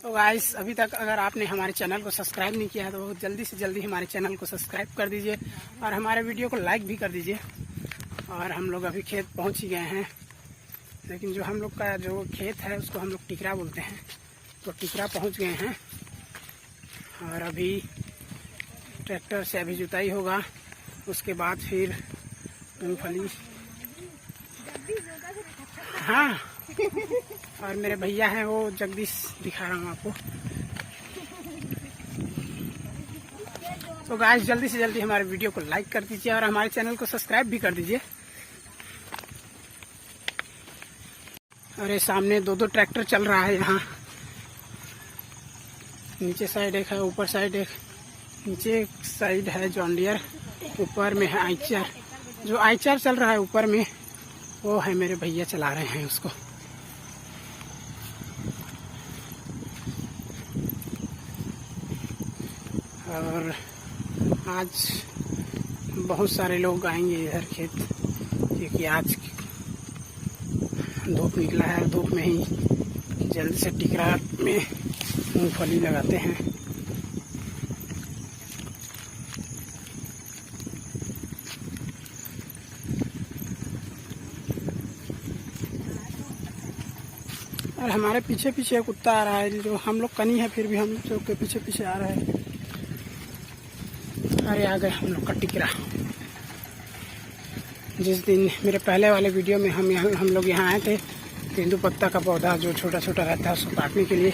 तो गाइस अभी तक अगर आपने हमारे चैनल को सब्सक्राइब नहीं किया है तो जल्दी से जल्दी हमारे चैनल को सब्सक्राइब कर दीजिए और हमारे वीडियो को लाइक भी कर दीजिए। और हम लोग अभी खेत पहुंच ही गए हैं, लेकिन जो हम लोग का जो खेत है उसको हम लोग टिकरा बोलते हैं, तो टिकरा पहुंच गए हैं। और अभी ट्रैक्टर से अभी जुताई होगा, उसके बाद फिर मूंगफली। हाँ, और मेरे भैया हैं वो जगदीश, दिखा रहा हूँ आपको। तो गाइस जल्दी से जल्दी हमारे वीडियो को लाइक कर दीजिए और हमारे चैनल को सब्सक्राइब भी कर दीजिए। और ये सामने दो ट्रैक्टर चल रहा है यहाँ, नीचे साइड एक है, ऊपर साइड एक, नीचे साइड है जॉन डियर, ऊपर में है आइचर। जो आइचर चल रहा है ऊपर में वो है मेरे भैया चला रहे हैं उसको। और आज बहुत सारे लोग आएंगे इधर खेत, क्योंकि आज धूप निकला है। धूप में ही जल्दी से टिकरा में मूंगफली लगाते हैं। और हमारे पीछे पीछे कुत्ता आ रहा है, जो हम लोग कनी है फिर भी हम लोग के पीछे पीछे आ रहा है। अरे आ गए हम लोग का टिकरा। जिस दिन मेरे पहले वाले वीडियो में हम लोग यहाँ आए थे, तेंदू पत्ता का पौधा जो छोटा छोटा रहता है उसको काटने के लिए।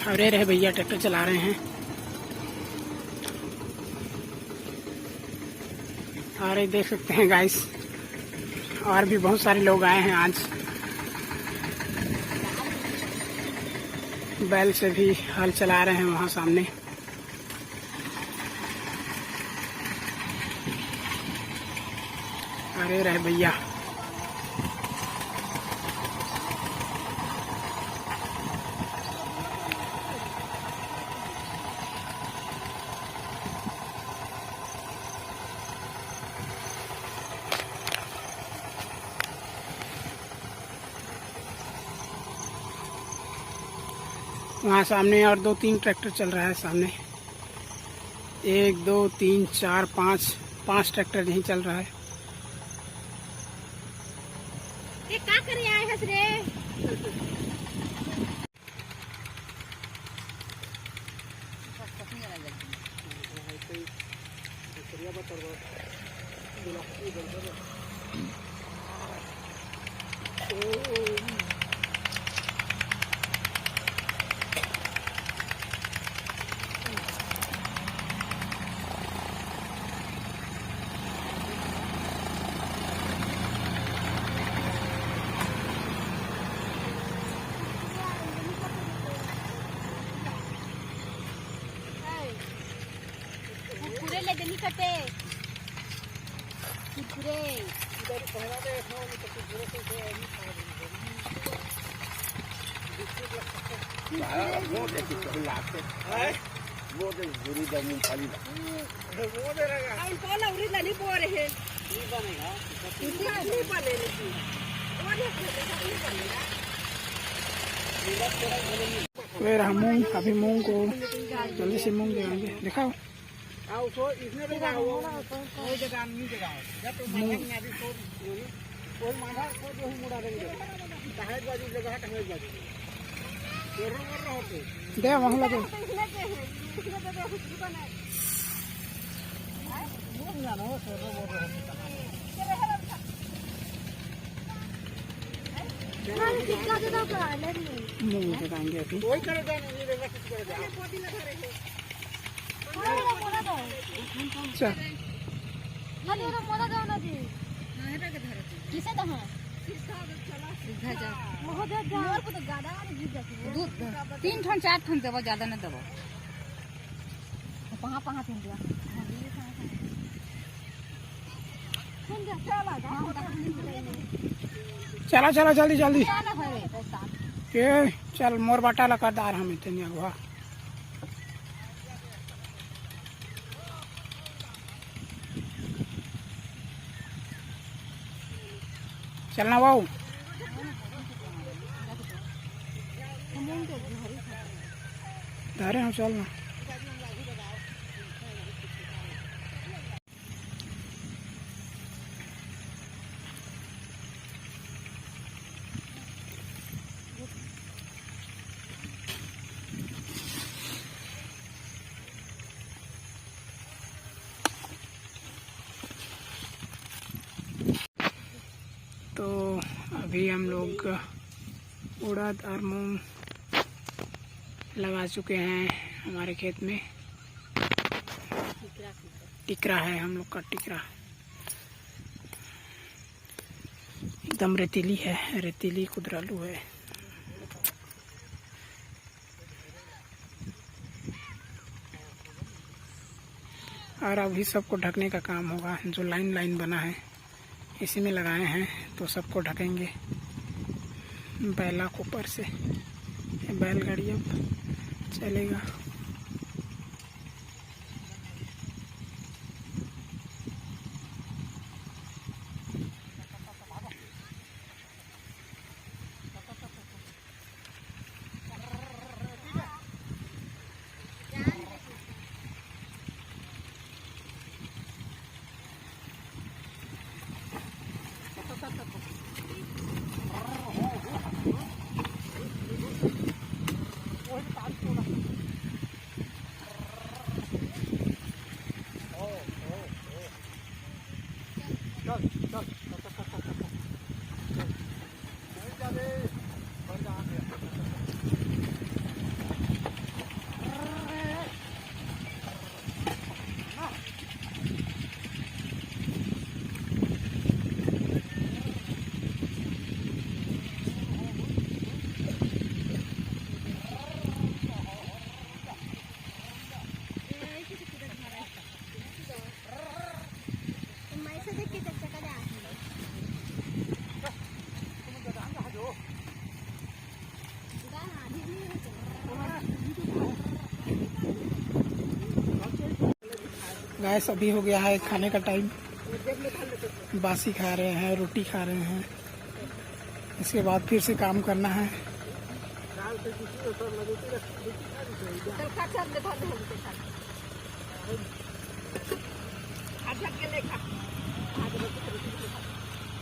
अरे रहे भैया ट्रैक्टर चला रहे हैं। अरे देख सकते हैं गाइस, और भी बहुत सारे लोग आए हैं आज। बैल से भी हल चला रहे हैं वहाँ सामने। अरे रहे भैया, वहाँ सामने और 2-3 ट्रैक्टर चल रहा है सामने। 1 2 3 4 5 ट्रैक्टर यहीं चल रहा है। ये क्या करे आए हस रे? कुकुरे ले देनी कटे कुकुरे इधर पहला दे खाओ नहीं तो कुकुरे से नहीं खाओ। वो देखिए तो लाते है, वो दे पूरी दम खाली वो दे रहेगा। हम पहला उरी नहीं पो रहे हैं, नहीं बनेगा, नहीं बनेगा, वो नहीं बनेगा। फिर हम मूंग, अभी मूंग को जल्दी से मूंग लगाएंगे। दिखाओ आओ तो इसने भी गाओ वो जगह नहीं जगह जब तो मैं अभी तो कोई माना को जो ही मुड़ा देंगे ताहे बाजू जगह ताहे बाजू जोर होते दे वहां लगे। मूंग लगाएंगे अभी। कोई करेगा नहीं, रेगा कुछ करेगा पोती लगा रहे हैं। अच्छा अरे वो मोदा जाओ ना जी, हेटा के धरे किसे दहा सीधा जा बहुत जा और को तो ज्यादा वाली गिर जाती है। दूध 3 ठन 4 ठन देबो, ज्यादा न देबो। कहां कहां ठन दिया चला चला जल्दी जल्दी के चल मोर बाटा लगातार हम इतने हुआ। चलना बाबू। धारे हम चल ना। तो अभी हम लोग उड़द और मूंग लगा चुके हैं हमारे खेत में। टिकरा है हम लोग का, टिकरा एकदम रेतीली है, रेतीली कुदरालू है। और अभी सबको ढकने का काम होगा। जो लाइन लाइन बना है इसी में लगाए हैं, तो सबको ढकेंगे बैला को ऊपर से। बैलगाड़ी अब चलेगा। गैस अभी हो गया है खाने का टाइम। बासी खा रहे हैं, रोटी खा रहे हैं। इसके बाद फिर से काम करना है।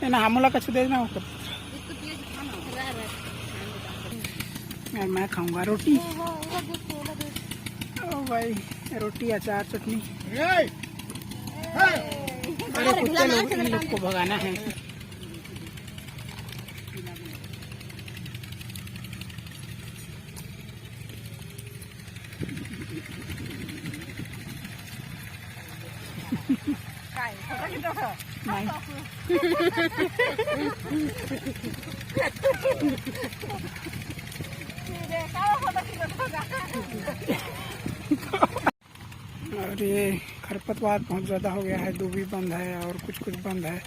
ना हमला कछ देना हो। मैं खाऊंगा रोटी। ओ भाई, रोटी अचार चटनी। अरे कुत्ते लोग, इन लोग को भगाना है। और ये खरपतवार बहुत ज़्यादा हो गया है। दूबी बंद है और कुछ कुछ बंद है।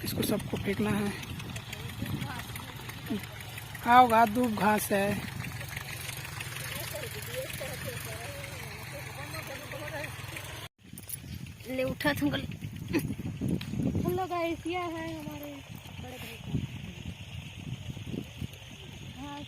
इसको सबको फेंकना है। हाँ घास, दूब घास है। ले उठा तुम लोग एशिया है हमारे बड़े भाई का। हाँ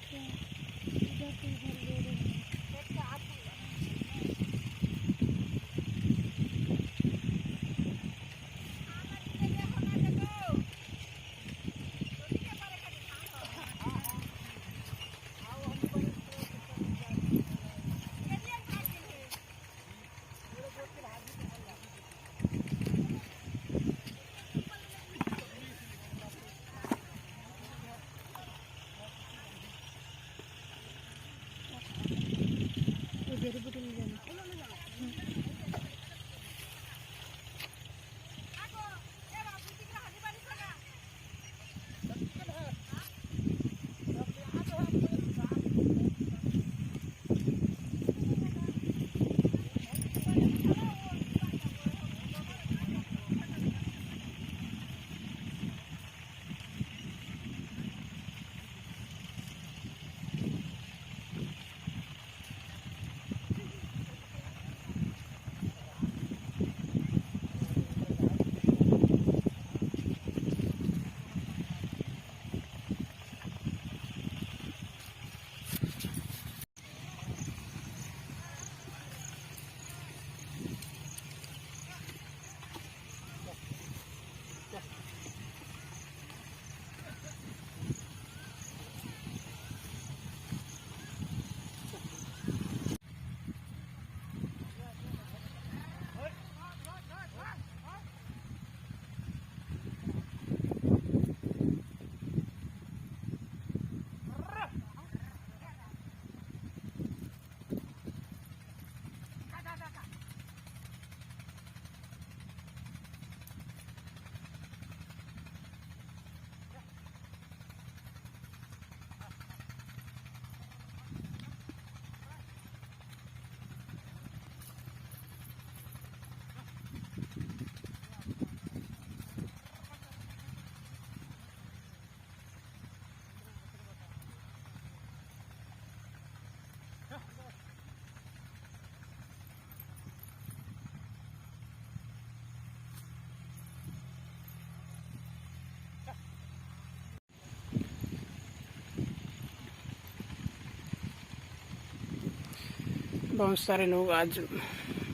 बहुत सारे लोग आज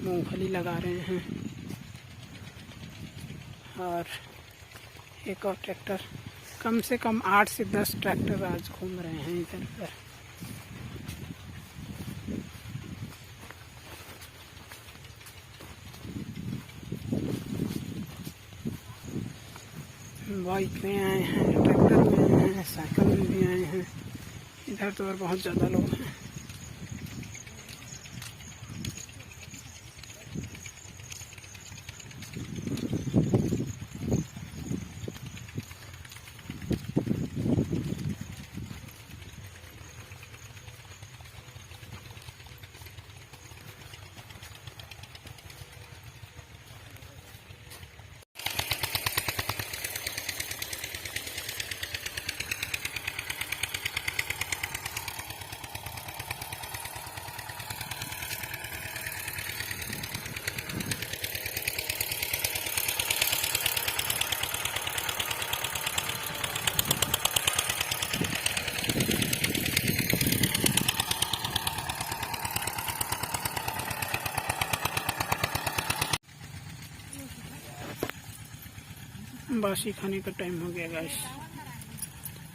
मूंगफली लगा रहे हैं और एक और ट्रैक्टर, कम से कम 8 से 10 ट्रैक्टर आज घूम रहे हैं इधर उधर। बाइक में आए हैं, ट्रैक्टर में आए हैं, साइकिल में भी आए हैं। इधर तो और बहुत ज़्यादा लोग हैं। बासी खाने का टाइम हो गया गाइस।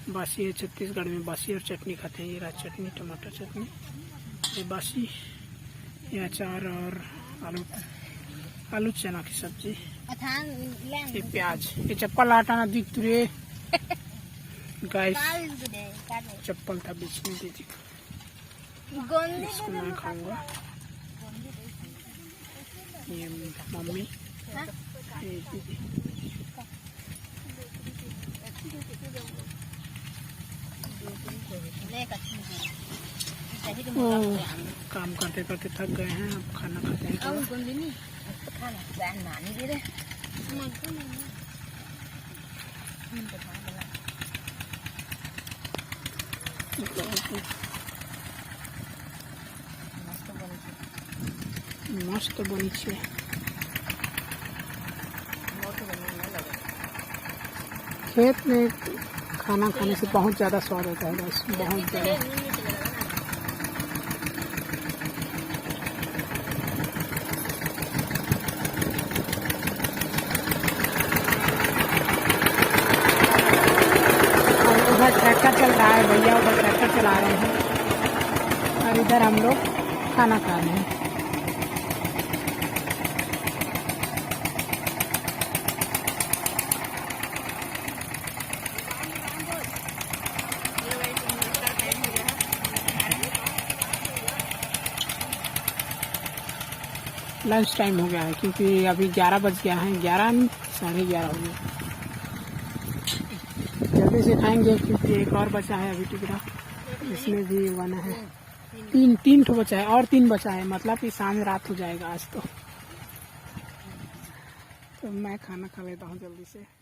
बासी है, छत्तीसगढ़ में बासी और चटनी खाते हैं। ये रहा चटनी, टमाटर चटनी, ये बासी, ये अचार और आलू चना की सब्जी, ये प्याज। ये चप्पल हटाना दिख तुरे गाइस, चप्पल था बीच में, दीजिए इसको मैं खाऊंगा। ये मम्मी, ये दीदी। काम करते करते थक गए हैं, अब खाना खाते हैं। मस्त बनी छे। खेत में खाना खाने से बहुत ज़्यादा स्वाद होता है बस, बहुत ज़्यादा। उधर ट्रैक्टर चल रहा है, भैया उधर ट्रैक्टर चला रहे हैं और इधर हम लोग खाना खा रहे हैं। लंच टाइम हो गया है क्योंकि अभी 11 बज गया है, 11 नहीं 11:30 हो गया। जल्दी से खाएंगे क्योंकि एक और बचा है अभी टिकड़ा, इसमें भी बना है। तीन ठो बचा है और 3 बचा है, मतलब कि शाम रात हो जाएगा आज तो मैं खाना खा लेता हूँ जल्दी से।